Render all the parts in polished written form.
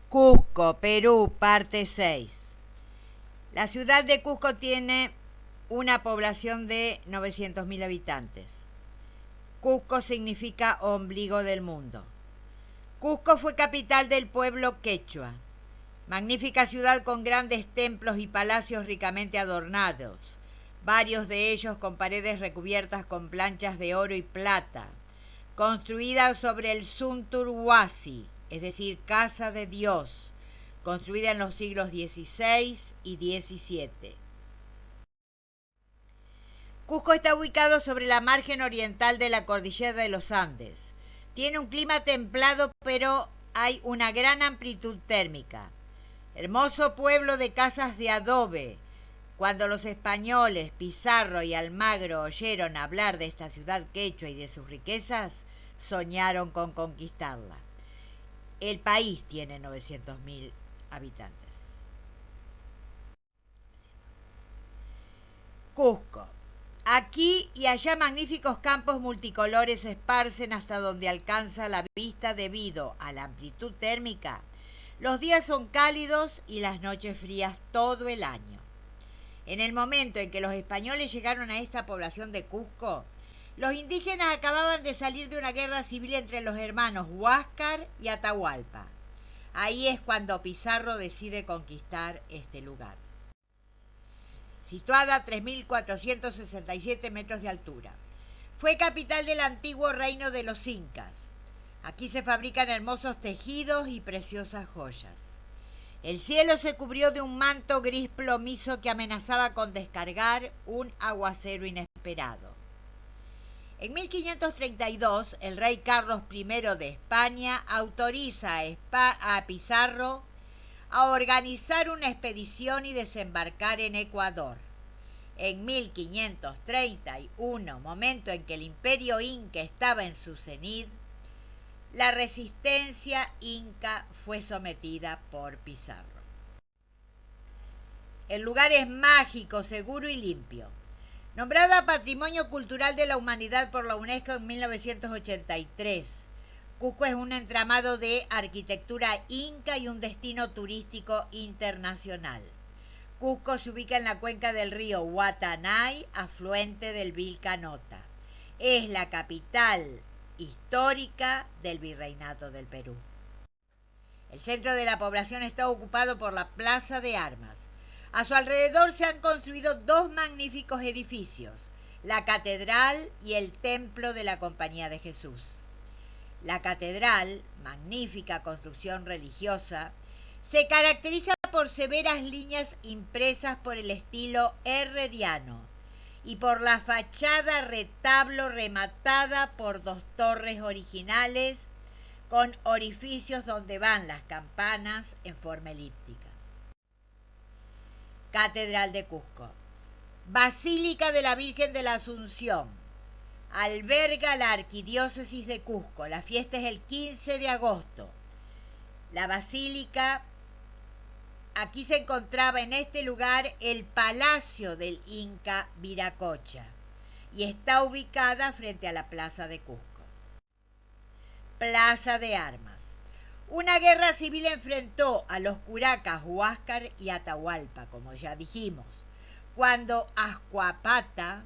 Cusco, Perú, parte 6. La ciudad de Cusco tiene una población de 900.000 habitantes. Cusco significa ombligo del mundo. Cusco fue capital del pueblo quechua. Magnífica ciudad con grandes templos y palacios ricamente adornados, varios de ellos con paredes recubiertas con planchas de oro y plata, construida sobre el Suntur Huasi, es decir, Casa de Dios, construida en los siglos XVI y XVII. Cusco está ubicado sobre la margen oriental de la cordillera de los Andes. Tiene un clima templado, pero hay una gran amplitud térmica. Hermoso pueblo de casas de adobe. Cuando los españoles Pizarro y Almagro oyeron hablar de esta ciudad quechua y de sus riquezas, soñaron con conquistarla. El país tiene 900.000 habitantes. Cusco. Aquí y allá magníficos campos multicolores se esparcen hasta donde alcanza la vista debido a la amplitud térmica. Los días son cálidos y las noches frías todo el año. En el momento en que los españoles llegaron a esta población de Cusco, los indígenas acababan de salir de una guerra civil entre los hermanos Huáscar y Atahualpa. Ahí es cuando Pizarro decide conquistar este lugar. Situada a 3.467 metros de altura. Fue capital del antiguo reino de los incas. Aquí se fabrican hermosos tejidos y preciosas joyas. El cielo se cubrió de un manto gris plomizo que amenazaba con descargar un aguacero inesperado. En 1532, el rey Carlos I de España autoriza a Pizarro a organizar una expedición y desembarcar en Ecuador. En 1531, momento en que el imperio inca estaba en su cenit, la resistencia inca fue sometida por Pizarro. El lugar es mágico, seguro y limpio. Nombrada Patrimonio Cultural de la Humanidad por la UNESCO en 1983, Cusco es un entramado de arquitectura inca y un destino turístico internacional. Cusco se ubica en la cuenca del río Guatanay, afluente del Vilcanota. Es la capital histórica del Virreinato del Perú. El centro de la población está ocupado por la Plaza de Armas. A su alrededor se han construido dos magníficos edificios, la Catedral y el Templo de la Compañía de Jesús. La catedral, magnífica construcción religiosa, se caracteriza por severas líneas impresas por el estilo herreriano y por la fachada retablo rematada por dos torres originales con orificios donde van las campanas en forma elíptica. Catedral de Cusco. Basílica de la Virgen de la Asunción. Alberga la Arquidiócesis de Cusco. La fiesta es el 15 de agosto. La basílica, aquí se encontraba en este lugar el palacio del Inca Viracocha y está ubicada frente a la Plaza de Cusco. Plaza de Armas. Una guerra civil enfrentó a los curacas Huáscar y Atahualpa, como ya dijimos, cuando Azcuapata,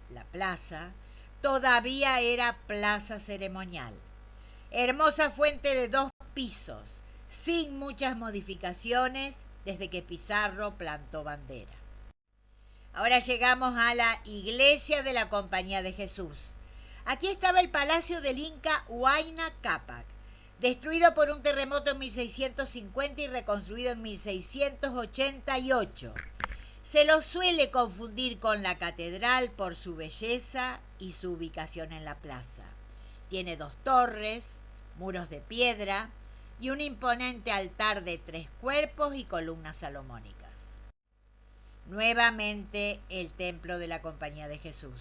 la plaza, todavía era plaza ceremonial. Hermosa fuente de 2 pisos, sin muchas modificaciones desde que Pizarro plantó bandera. Ahora llegamos a la iglesia de la Compañía de Jesús. Aquí estaba el palacio del Inca Huayna Cápac, destruido por un terremoto en 1650 y reconstruido en 1688. Se lo suele confundir con la catedral por su belleza y su ubicación en la plaza. Tiene 2 torres, muros de piedra y un imponente altar de 3 cuerpos y columnas salomónicas. Nuevamente el templo de la Compañía de Jesús.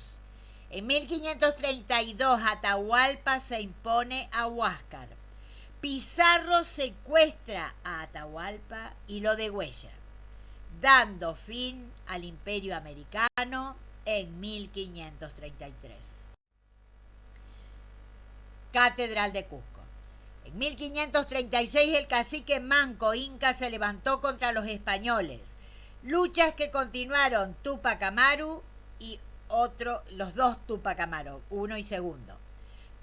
En 1532 Atahualpa se impone a Huáscar. Pizarro secuestra a Atahualpa y lo degüella, dando fin al Imperio Americano en 1533. Catedral de Cusco. En 1536 el cacique Manco Inca se levantó contra los españoles, luchas que continuaron Túpac Amaru y los dos Túpac Amaru, uno y segundo.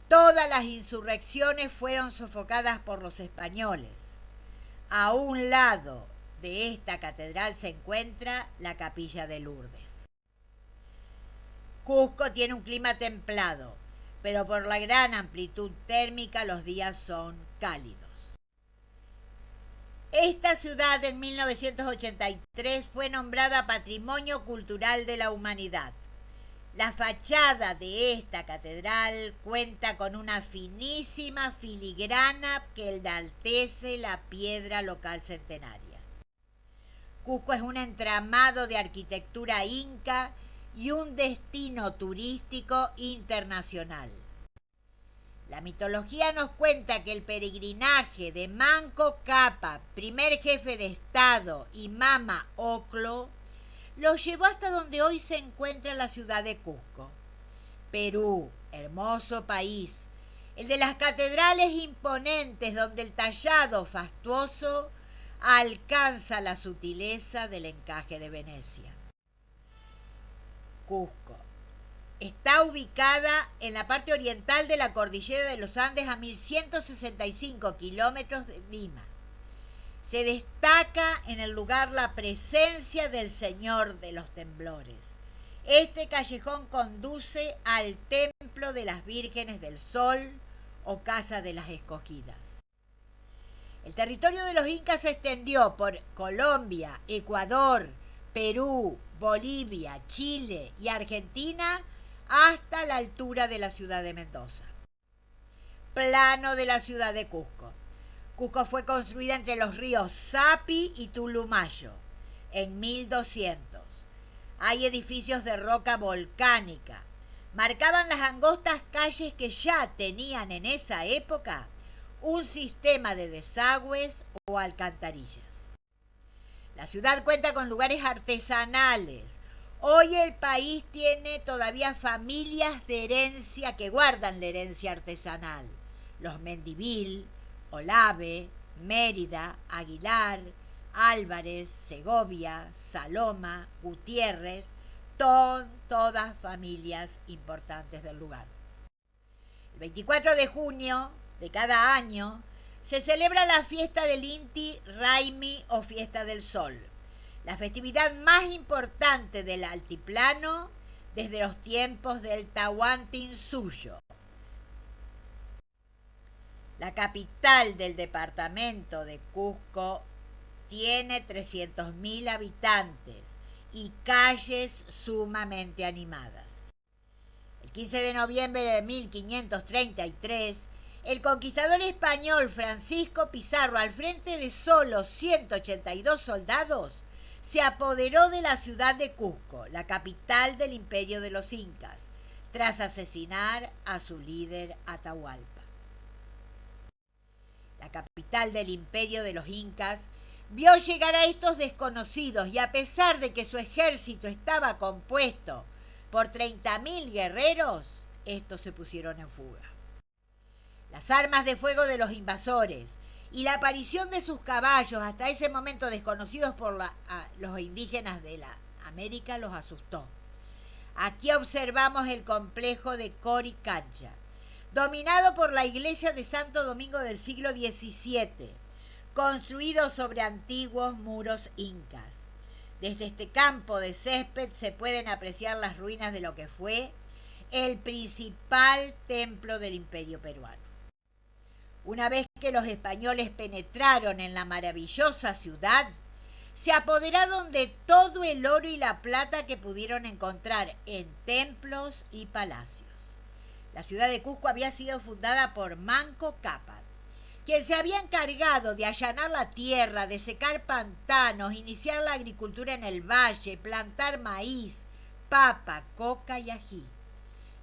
Todas las insurrecciones fueron sofocadas por los españoles. A un lado de esta catedral se encuentra la capilla de Lourdes. Cusco tiene un clima templado, pero por la gran amplitud térmica los días son cálidos. Esta ciudad en 1983 fue nombrada Patrimonio Cultural de la Humanidad. La fachada de esta catedral cuenta con una finísima filigrana que enaltece la piedra local centenaria. Cusco es un entramado de arquitectura inca y un destino turístico internacional. La mitología nos cuenta que el peregrinaje de Manco Cápac, primer jefe de Estado, y Mama Ocllo, lo llevó hasta donde hoy se encuentra la ciudad de Cusco. Perú, hermoso país, el de las catedrales imponentes donde el tallado fastuoso alcanza la sutileza del encaje de Venecia. Cusco está ubicada en la parte oriental de la cordillera de los Andes a 1165 kilómetros de Lima. Se destaca en el lugar la presencia del Señor de los Temblores. Este callejón conduce al Templo de las Vírgenes del Sol o Casa de las Escogidas. El territorio de los incas se extendió por Colombia, Ecuador, Perú, Bolivia, Chile y Argentina hasta la altura de la ciudad de Mendoza. Plano de la ciudad de Cusco. Cusco fue construida entre los ríos Sapi y Tulumayo en 1200. Hay edificios de roca volcánica. Marcaban las angostas calles que ya tenían en esa época un sistema de desagües o alcantarillas. La ciudad cuenta con lugares artesanales. Hoy el país tiene todavía familias de herencia que guardan la herencia artesanal. Los Mendivil, Olave, Mérida, Aguilar, Álvarez, Segovia, Saloma, Gutiérrez, todas familias importantes del lugar. El 24 de junio de cada año se celebra la fiesta del Inti Raymi o Fiesta del Sol, la festividad más importante del altiplano desde los tiempos del Tahuantinsuyo. La capital del departamento de Cusco tiene 300.000 habitantes y calles sumamente animadas. El 15 de noviembre de 1533, el conquistador español Francisco Pizarro, al frente de solo 182 soldados, se apoderó de la ciudad de Cusco, la capital del imperio de los incas, tras asesinar a su líder Atahualpa. La capital del imperio de los incas vio llegar a estos desconocidos y a pesar de que su ejército estaba compuesto por 30.000 guerreros, estos se pusieron en fuga. Las armas de fuego de los invasores y la aparición de sus caballos, hasta ese momento desconocidos por los indígenas de la América, los asustó. Aquí observamos el complejo de Coricancha, dominado por la iglesia de Santo Domingo del siglo XVII, construido sobre antiguos muros incas. Desde este campo de césped se pueden apreciar las ruinas de lo que fue el principal templo del imperio peruano. Una vez que los españoles penetraron en la maravillosa ciudad, se apoderaron de todo el oro y la plata que pudieron encontrar en templos y palacios. La ciudad de Cusco había sido fundada por Manco Cápac, quien se había encargado de allanar la tierra, de secar pantanos, iniciar la agricultura en el valle, plantar maíz, papa, coca y ají.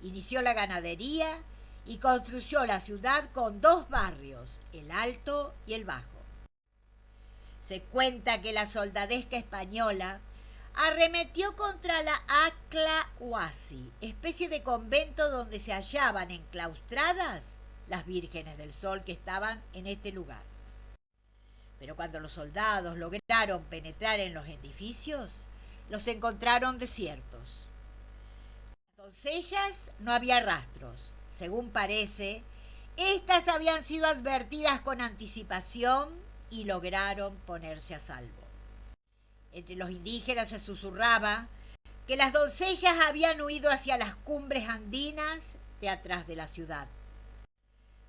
Inició la ganadería y construyó la ciudad con dos barrios, el Alto y el Bajo. Se cuenta que la soldadesca española arremetió contra la Acla Huasi, especie de convento donde se hallaban enclaustradas las vírgenes del sol que estaban en este lugar. Pero cuando los soldados lograron penetrar en los edificios, los encontraron desiertos. Las doncellas no había rastros. Según parece, estas habían sido advertidas con anticipación y lograron ponerse a salvo. Entre los indígenas se susurraba que las doncellas habían huido hacia las cumbres andinas de atrás de la ciudad.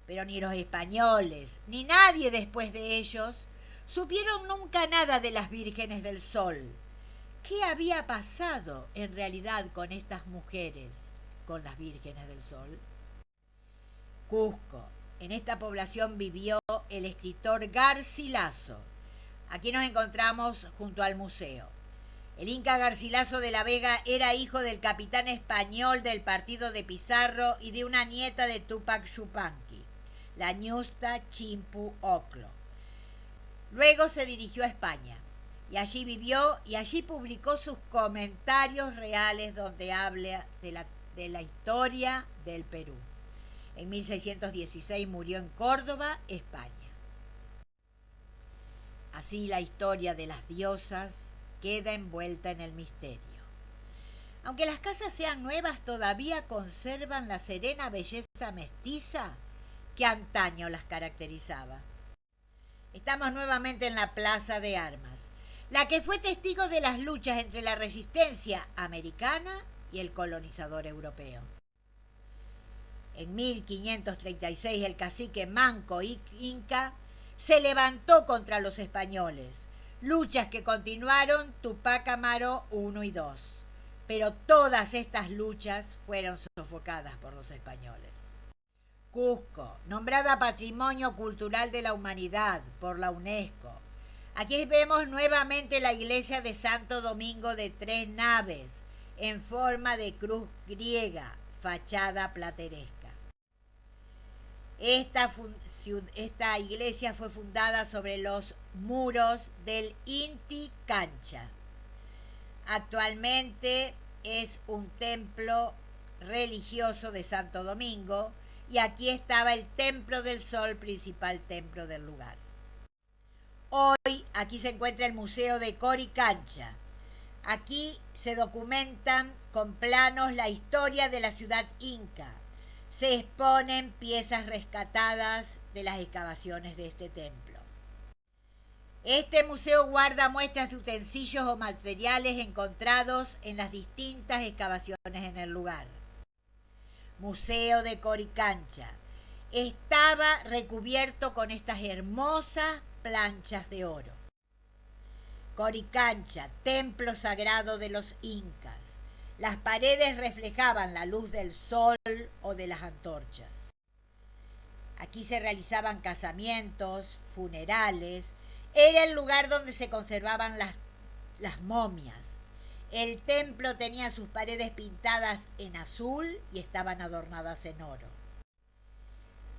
Pero ni los españoles, ni nadie después de ellos, supieron nunca nada de las vírgenes del sol. ¿Qué había pasado en realidad con estas mujeres, con las vírgenes del sol? Cusco. En esta población vivió el escritor Garcilaso. Aquí nos encontramos junto al museo. El Inca Garcilaso de la Vega era hijo del capitán español del partido de Pizarro y de una nieta de Túpac Yupanqui, la Ñusta Chimpu Oclo. Luego se dirigió a España y allí vivió y allí publicó sus comentarios reales donde habla de la historia del Perú. En 1616 murió en Córdoba, España. Así la historia de las diosas queda envuelta en el misterio. Aunque las casas sean nuevas, todavía conservan la serena belleza mestiza que antaño las caracterizaba. Estamos nuevamente en la Plaza de Armas, la que fue testigo de las luchas entre la resistencia americana y el colonizador europeo. En 1536 el cacique Manco Inca se levantó contra los españoles, luchas que continuaron Tupac Amaru I y II, pero todas estas luchas fueron sofocadas por los españoles. Cusco, nombrada Patrimonio Cultural de la Humanidad por la UNESCO. Aquí vemos nuevamente la iglesia de Santo Domingo de 3 naves, en forma de cruz griega, fachada plateresca. Esta iglesia fue fundada sobre los muros del Inti Cancha. Actualmente es un templo religioso de Santo Domingo y aquí estaba el Templo del Sol, principal templo del lugar. Hoy aquí se encuentra el Museo de Coricancha. Aquí se documentan con planos la historia de la ciudad inca. Se exponen piezas rescatadas de las excavaciones de este templo. Este museo guarda muestras de utensilios o materiales encontrados en las distintas excavaciones en el lugar. Museo de Coricancha. Estaba recubierto con estas hermosas planchas de oro. Coricancha, templo sagrado de los incas. Las paredes reflejaban la luz del sol o de las antorchas. Aquí se realizaban casamientos, funerales. Era el lugar donde se conservaban las momias. El templo tenía sus paredes pintadas en azul y estaban adornadas en oro.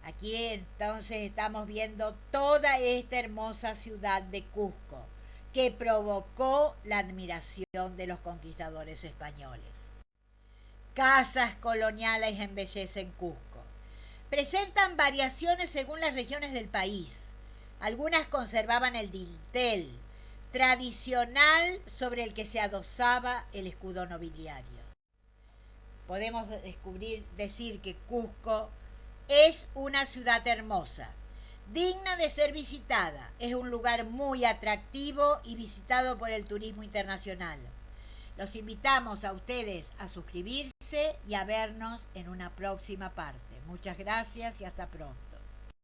Aquí entonces estamos viendo toda esta hermosa ciudad de Cusco, que provocó la admiración de los conquistadores españoles. Casas coloniales embellecen Cusco. Presentan variaciones según las regiones del país. Algunas conservaban el dintel tradicional sobre el que se adosaba el escudo nobiliario. Podemos decir que Cusco es una ciudad hermosa, digna de ser visitada. Es un lugar muy atractivo y visitado por el turismo internacional. Los invitamos a ustedes a suscribirse y a vernos en una próxima parte. Muchas gracias y hasta pronto.